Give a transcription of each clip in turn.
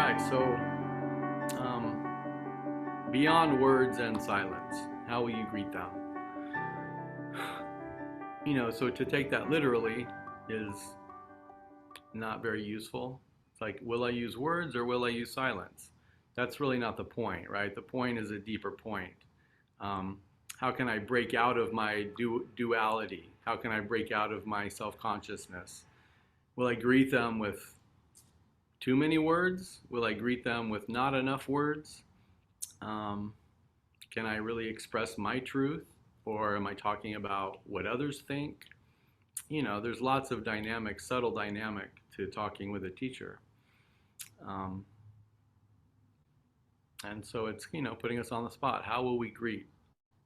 right, so beyond words and silence, how will you greet them? So to take that literally is not very useful. It's like, will I use words or will I use silence? That's really not the point, right? The point is a deeper point. Um, how can I break out of my duality? How can I break out of my self-consciousness? Will I greet them with too many words? Will I greet them with not enough words? Um, can I really express my truth? Or am I talking about what others think? There's lots of dynamic, subtle dynamic to talking with a teacher. Um, and so it's, putting us on the spot. How will we greet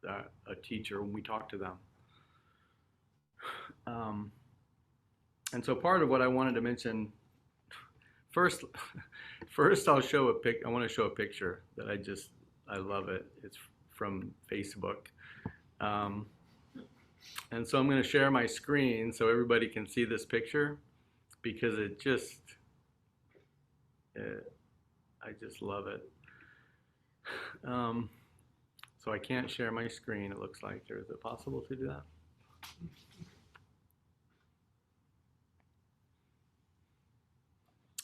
a teacher when we talk to them? Um, and so part of what I wanted to mention first, first I want to show a picture that I love it. It's from Facebook. And so I'm going to share my screen so everybody can see this picture because I just love it. So I can't share my screen, it looks like. Is it possible to do that?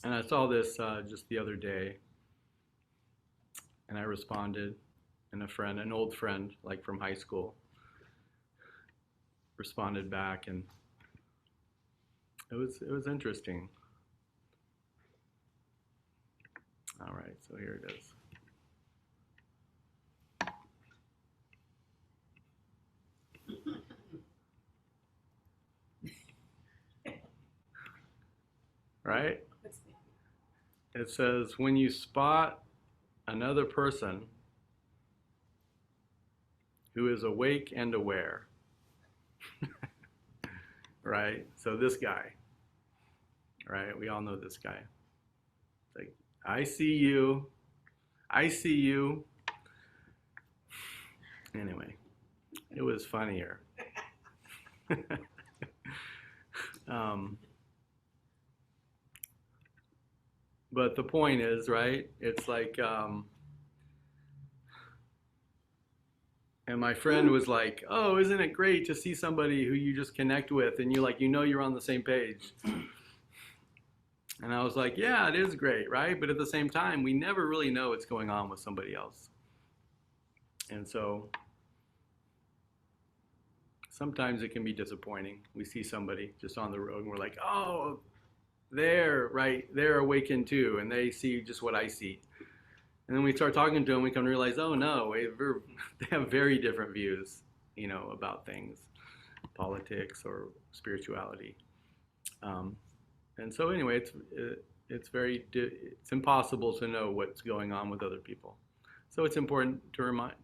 And I saw this just the other day, and I responded, and an old friend, like from high school, responded back, and it was interesting. All right, so here it is. Right? It says, when you spot another person who is awake and aware. Right? So this guy, right? We all know this guy. It's like, I see you. I see you. Anyway, it was funnier. But the point is, right? It's like, and my friend was like, "Oh, isn't it great to see somebody who you just connect with, and you're on the same page?" And I was like, "Yeah, it is great, right? But at the same time, we never really know what's going on with somebody else, and so sometimes it can be disappointing. We see somebody just on the road, and we're like, "Oh, they're awakened too, and they see just what I see." And then we start talking to them, we come to realize, oh no, they have very different views, about things, politics or spirituality. And so anyway, it's impossible to know what's going on with other people. So it's important to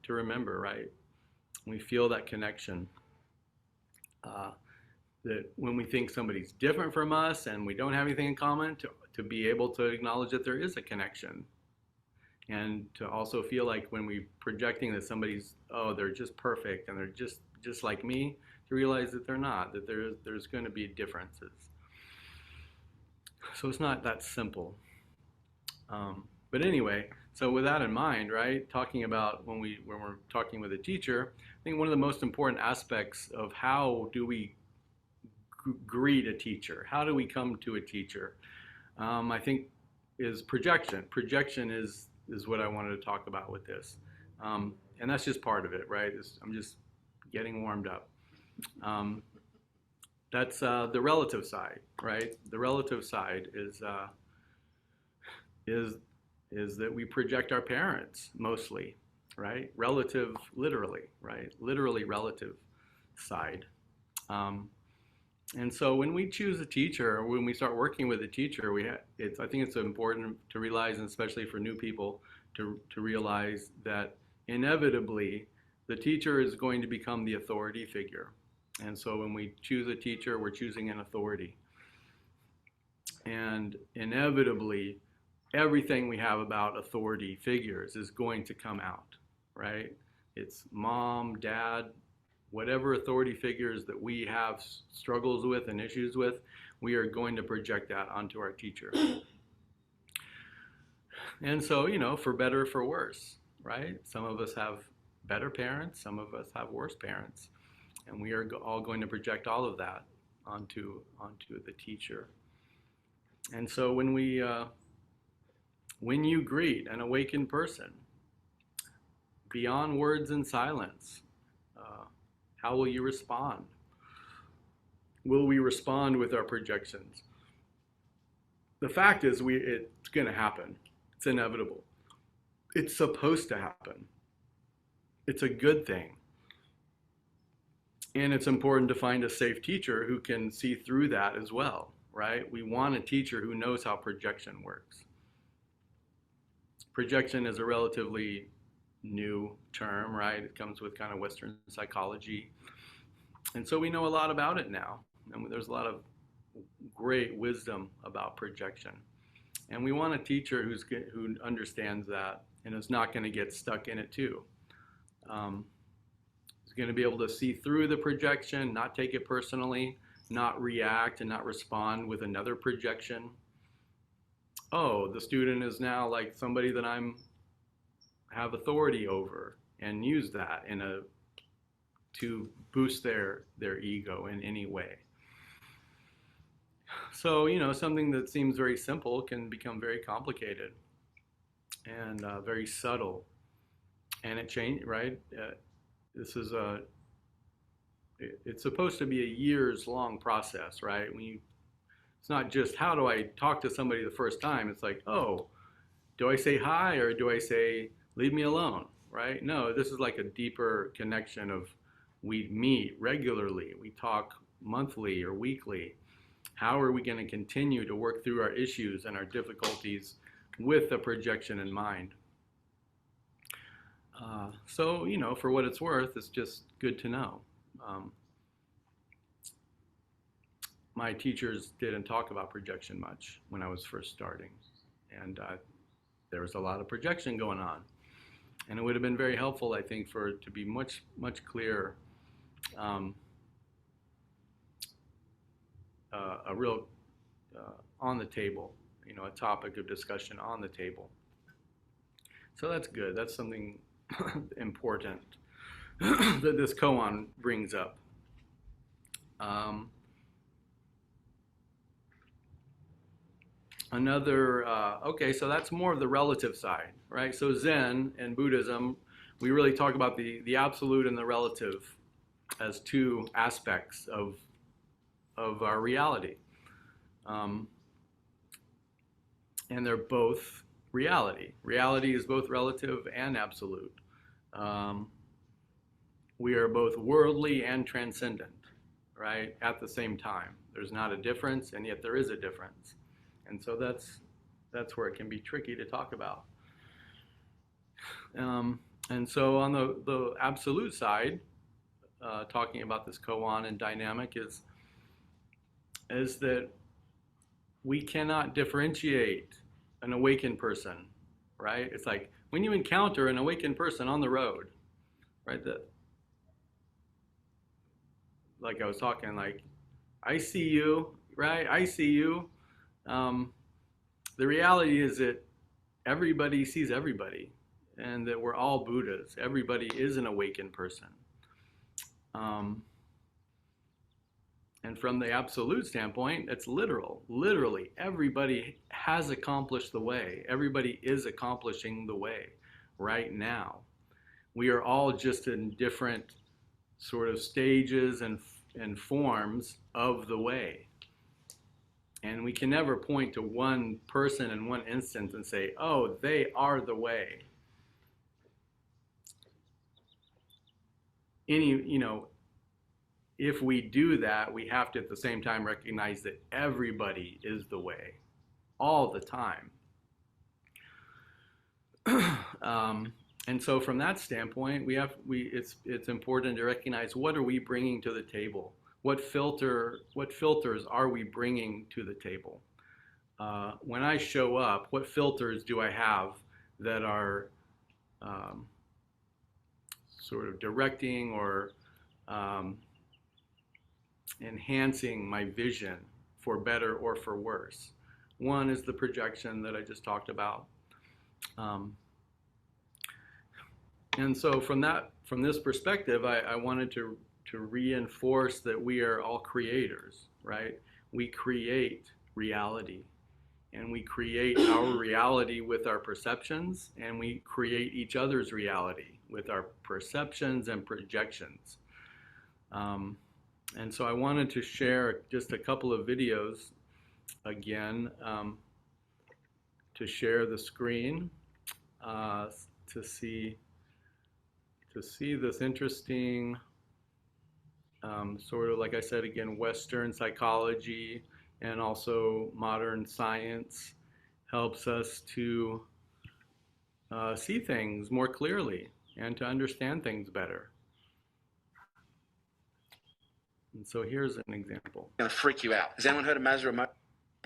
remember, right? We feel that connection. That when we think somebody's different from us and we don't have anything in common, to be able to acknowledge that there is a connection. And to also feel like when we're projecting that they're just perfect and they're just like me, to realize that they're not, that there's going to be differences. So it's not that simple. But anyway, so with that in mind, right, talking about when we're talking with a teacher, I think one of the most important aspects of how do we greet a teacher, how do we come to a teacher, I think is projection. Projection is what I wanted to talk about with this. And that's just part of it, right? I'm just getting warmed up. That's the relative side, right? The relative side is that we project our parents mostly, right? Relative, literally, right? Literally relative side. And so when we choose a teacher, or when we start working with a teacher, I think it's important to realize, and especially for new people, to realize that inevitably the teacher is going to become the authority figure. And so when we choose a teacher, we're choosing an authority. And inevitably, everything we have about authority figures is going to come out, right? It's mom, dad, whatever authority figures that we have struggles with and issues with, we are going to project that onto our teacher. And so, for better or for worse, right? Some of us have better parents, some of us have worse parents, and we are all going to project all of that onto the teacher. And so when you greet an awakened person, beyond words and silence, uh, how will you respond? Will we respond with our projections? The fact is, it's going to happen. It's inevitable. It's supposed to happen. It's a good thing. And it's important to find a safe teacher who can see through that as well, right? We want a teacher who knows how projection works. Projection is a relatively new term, right? It comes with kind of Western psychology. And so we know a lot about it now. And there's a lot of great wisdom about projection. And we want a teacher who understands that and is not going to get stuck in it too. Is going to be able to see through the projection, not take it personally, not react and not respond with another projection. Oh, the student is now like somebody that have authority over, and use that to boost their ego in any way. So, something that seems very simple can become very complicated and very subtle. And it changed, right? It's supposed to be a years long process, right? It's not just how do I talk to somebody the first time. It's like, oh, do I say hi or do I say leave me alone, right? No, this is like a deeper connection of we meet regularly, we talk monthly or weekly. How are we going to continue to work through our issues and our difficulties with the projection in mind? So, for what it's worth, it's just good to know. My teachers didn't talk about projection much when I was first starting. And there was a lot of projection going on. And it would have been very helpful, I think, for it to be much, much clearer. A real on the table, a topic of discussion on the table. So that's good. That's something important that this koan brings up. Okay, so that's more of the relative side, right? So Zen and Buddhism, we really talk about the absolute and the relative as two aspects of our reality. And they're both reality. Reality is both relative and absolute. We are both worldly and transcendent, right, at the same time. There's not a difference, and yet there is a difference. And so that's where it can be tricky to talk about. And so on the absolute side, talking about this koan and dynamic is that we cannot differentiate an awakened person, right? It's like when you encounter an awakened person on the road, right? Like I was talking, like, I see you, right? I see you. The reality is that everybody sees everybody, and that we're all Buddhas. Everybody is an awakened person. And from the absolute standpoint, it's literal. Literally, everybody has accomplished the way. Everybody is accomplishing the way right now. We are all just in different sort of stages and forms of the way. And we can never point to one person in one instance and say, oh, they are the way. If we do that, we have to at the same time recognize that everybody is the way, all the time. And so from that standpoint, it's important to recognize, what are we bringing to the table? What filters are we bringing to the table? When I show up, what filters do I have that are sort of directing or enhancing my vision for better or for worse? One is the projection that I just talked about. Um, and so from this perspective, I wanted to reinforce that we are all creators, right? We create reality, and we create our reality with our perceptions, and we create each other's reality with our perceptions and projections. Um, and so I wanted to share just a couple of videos again, to share the screen, uh, to see this interesting, sort of, like I said again, Western psychology and also modern science helps us to see things more clearly and to understand things better. And so here's an example. Going to freak you out. Has anyone heard of Maslow emoji?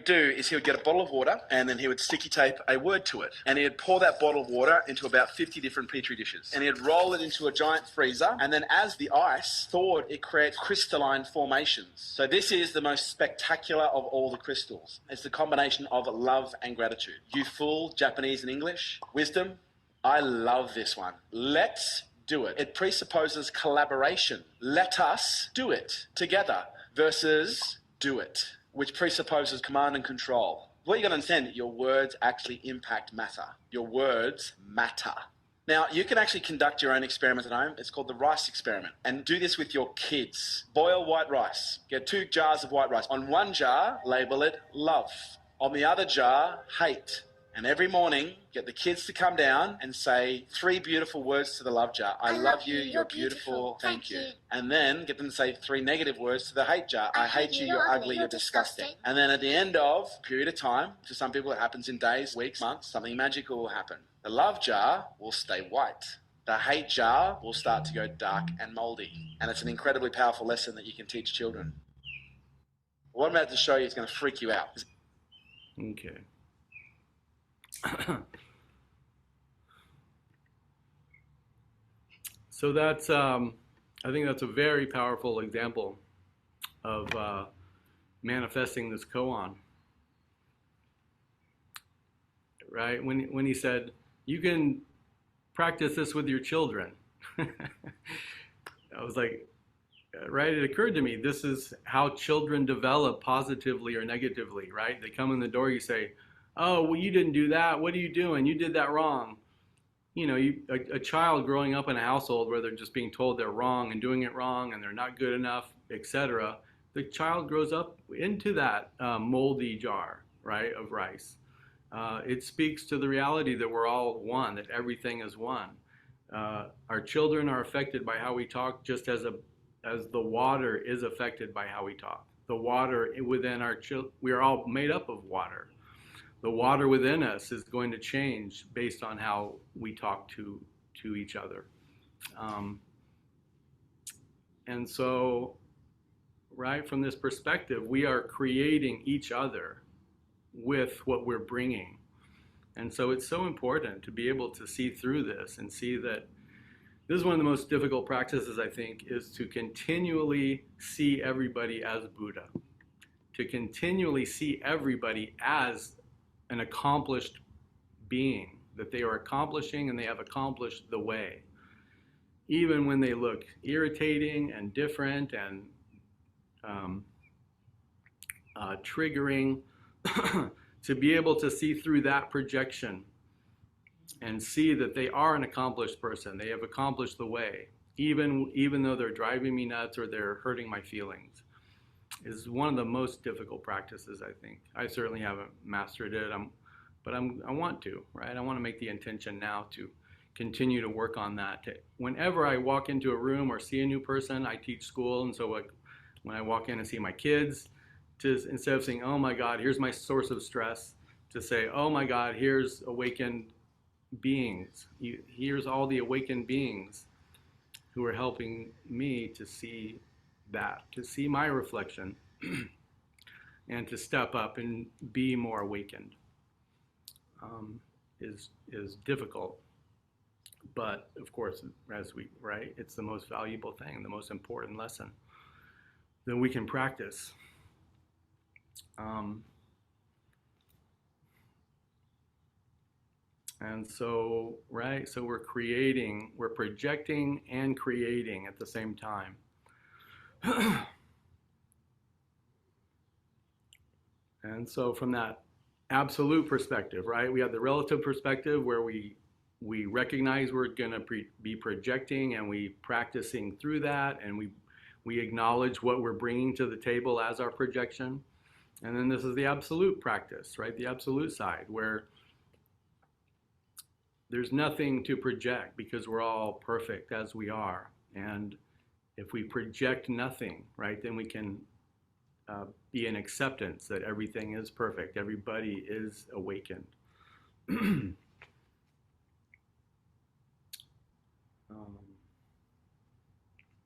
Do is he would get a bottle of water and then he would sticky tape a word to it, and he'd pour that bottle of water into about 50 different petri dishes, and he'd roll it into a giant freezer, and then as the ice thawed, it creates crystalline formations. So this is the most spectacular of all the crystals. It's the combination of love and gratitude. Youthful, Japanese and English, wisdom. I love this one. Let's do it. It presupposes collaboration. Let us do it together versus do it, which presupposes command and control. What you got to understand, your words actually impact matter. Your words matter. Now, you can actually conduct your own experiment at home. It's called the rice experiment. And do this with your kids. Boil white rice. Get 2 jars of white rice. On one jar, label it love. On the other jar, hate. And every morning, get the kids to come down and say 3 beautiful words to the love jar. I love you, you're beautiful, thank you. And then get them to say 3 negative words to the hate jar. I hate you, you're ugly, you're disgusting. And then at the end of a period of time, to some people it happens in days, weeks, months, something magical will happen. The love jar will stay white. The hate jar will start to go dark and moldy. And it's an incredibly powerful lesson that you can teach children. What I'm about to show you is going to freak you out. Okay. So that's, I think that's a very powerful example of manifesting this koan, right? When he said, you can practice this with your children. I was like, right, it occurred to me, this is how children develop positively or negatively, right? They come in the door, you say, oh, well, you didn't do that. What are you doing? You did that wrong. You know, a child growing up in a household where they're just being told they're wrong and doing it wrong and they're not good enough, etc., the child grows up into that moldy jar, right, of rice. It speaks to the reality that we're all one, that everything is one. Our children are affected by how we talk, just as the water is affected by how we talk. The water within we are all made up of water. The water within us is going to change based on how we talk to each other. And so, right, from this perspective, we are creating each other with what we're bringing. And so it's so important to be able to see through this and see that this is one of the most difficult practices, I think, is to continually see everybody as Buddha, to continually see everybody as an accomplished being, that they are accomplishing and they have accomplished the way. Even when they look irritating and different and triggering, to be able to see through that projection and see that they are an accomplished person. They have accomplished the way, even though they're driving me nuts or they're hurting my feelings, is one of the most difficult practices, I think. I certainly haven't mastered it, but I want to, right? I want to make the intention now to continue to work on that. Whenever I walk into a room or see a new person, I teach school, and so when I walk in and see my kids, instead of saying, oh my God, here's my source of stress, to say, oh my God, here's awakened beings. Here's all the awakened beings who are helping me to see that, to see my reflection, and to step up and be more awakened, is difficult. But of course, right, it's the most valuable thing, the most important lesson that we can practice. And so, right, so we're projecting and creating at the same time. And so from that absolute perspective, right, we have the relative perspective where we recognize we're going to be projecting and we practicing through that, and we acknowledge what we're bringing to the table as our projection. And then this is the absolute practice, right? The absolute side where there's nothing to project because we're all perfect as we are. And if we project nothing, right, then we can be in acceptance that everything is perfect, everybody is awakened.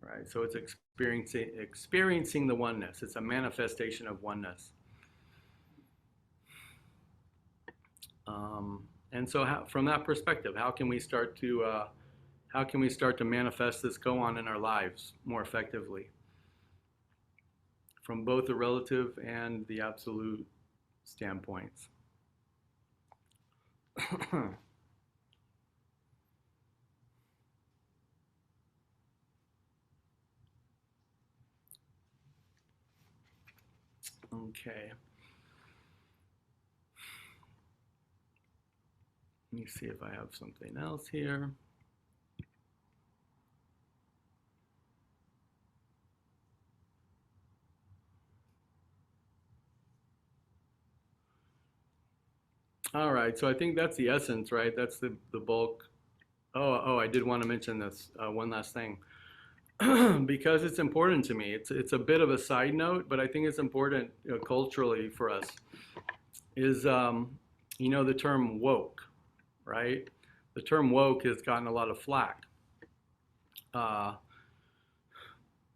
Right, so it's experiencing the oneness. It's a manifestation of oneness. And so, from that perspective, how can we start to manifest this koan in our lives more effectively, from both the relative and the absolute standpoints? Okay. Let me see if I have something else here. All right, so I think that's the essence, right? That's the bulk. Oh, I did want to mention this one last thing. Because it's important to me. It's a bit of a side note, but I think it's important culturally for us. Is the term woke, right? The term woke has gotten a lot of flack, uh,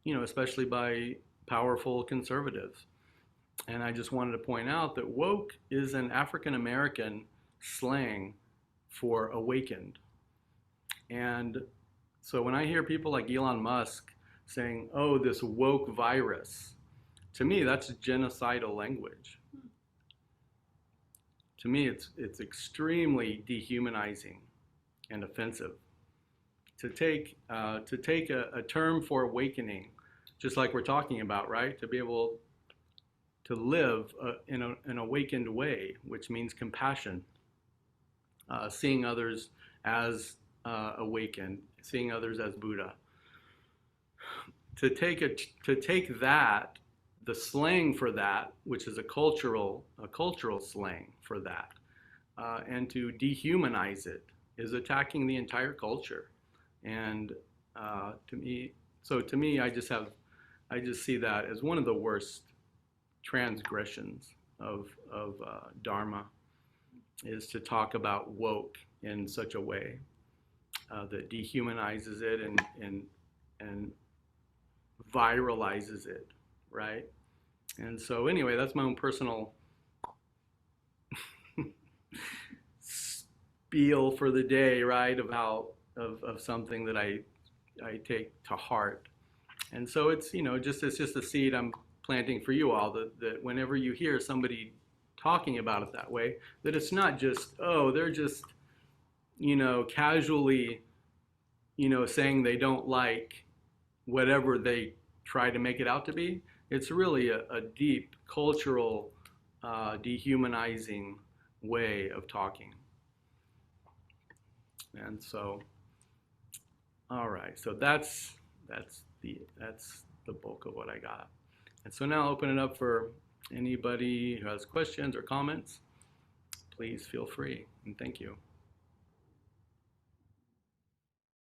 especially by powerful conservatives. And I just wanted to point out that woke is an African American slang for awakened. And so when I hear people like Elon Musk saying, oh, this woke virus, to me, that's genocidal language. To me, it's extremely dehumanizing and offensive to take a term for awakening, just like we're talking about, right? To be able to live in an awakened way, which means compassion, seeing others as awakened, seeing others as Buddha. To take that, the slang for that, which is a cultural slang for that, and to dehumanize it is attacking the entire culture. And to me, I just see that as one of the worst transgressions of Dharma, is to talk about woke in such a way that dehumanizes it and viralizes it, right? And so anyway, that's my own personal spiel for the day, right? Of something that I take to heart. And so it's it's just a seed I'm planting for you all, that whenever you hear somebody talking about it that way, that it's not just, oh, they're just casually saying they don't like whatever they try to make it out to be. It's really a deep cultural dehumanizing way of talking. And so, all right, so that's the bulk of what I got. And so now I'll open it up for anybody who has questions or comments. Please feel free, and thank you.